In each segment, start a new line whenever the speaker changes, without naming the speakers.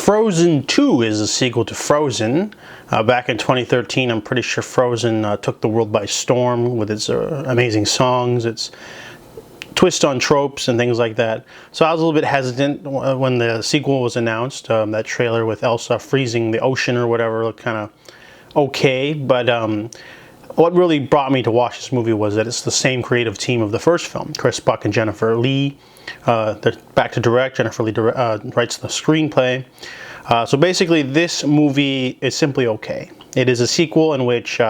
Frozen 2 is a sequel to Frozen. Back in 2013, I'm pretty sure Frozen took the world by storm with its amazing songs, its twist on tropes and things like that. So I was a little bit hesitant when the sequel was announced. That trailer with Elsa freezing the ocean or whatever looked kind of okay, but what really brought me to watch this movie was that it's the same creative team of the first film. Chris Buck and Jennifer Lee. They're back to direct. Jennifer Lee writes the screenplay. So basically this movie is simply okay. It is a sequel in which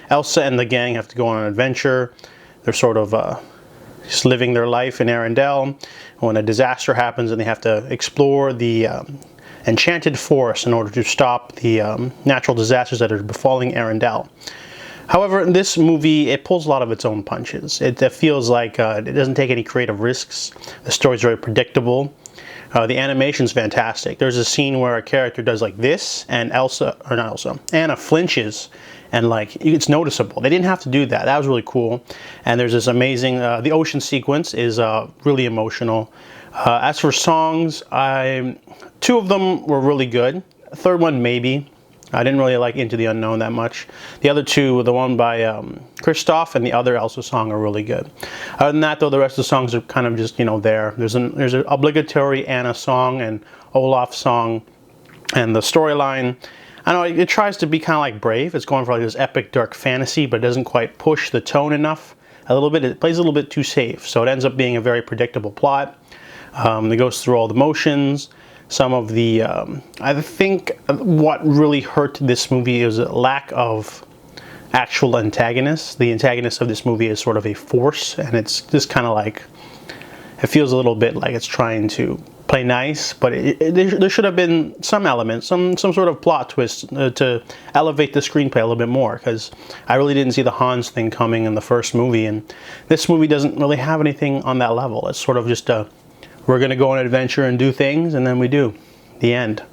Elsa and the gang have to go on an adventure. They're sort of just living their life in Arrendelle when a disaster happens and they have to explore the enchanted forest in order to stop the natural disasters that are befalling Arrendelle. However, in this movie, it pulls a lot of its own punches. It feels like it doesn't take any creative risks. The story's very predictable. The animation's fantastic. There's a scene where a character does like this, and Anna flinches, and like it's noticeable. They didn't have to do that. That was really cool. And there's this amazing, the ocean sequence is really emotional. As for songs, two of them were really good. A third one, maybe. I didn't really like Into the Unknown that much. The other two, the one by Kristoff and the other Elsa song, are really good. Other than that, though, the rest of the songs are kind of just, you know, there. There's an obligatory Anna song and Olaf song, and the storyline, I know it tries to be kind of like Brave. It's going for like this epic dark fantasy, but it doesn't quite push the tone enough. A little bit, it plays a little bit too safe, so it ends up being a very predictable plot. It goes through all the motions. Some of the, I think what really hurt this movie is a lack of actual antagonists. The antagonist of this movie is sort of a force, and it's just kind of like, it feels a little bit like it's trying to play nice, but there should have been some elements, some sort of plot twist to elevate the screenplay a little bit more, because I really didn't see the Hans thing coming in the first movie, and this movie doesn't really have anything on that level. It's sort of just a, we're going to go on an adventure and do things, and then we do. The end.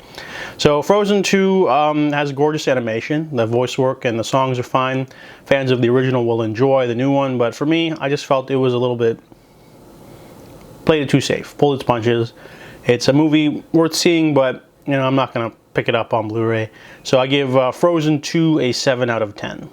So Frozen 2 has gorgeous animation. The voice work and the songs are fine. Fans of the original will enjoy the new one, but for me, I just felt it was a little bit, played it too safe, pulled its punches. It's a movie worth seeing, but you know, I'm not going to pick it up on Blu-ray. So I give Frozen 2 a 7 out of 10.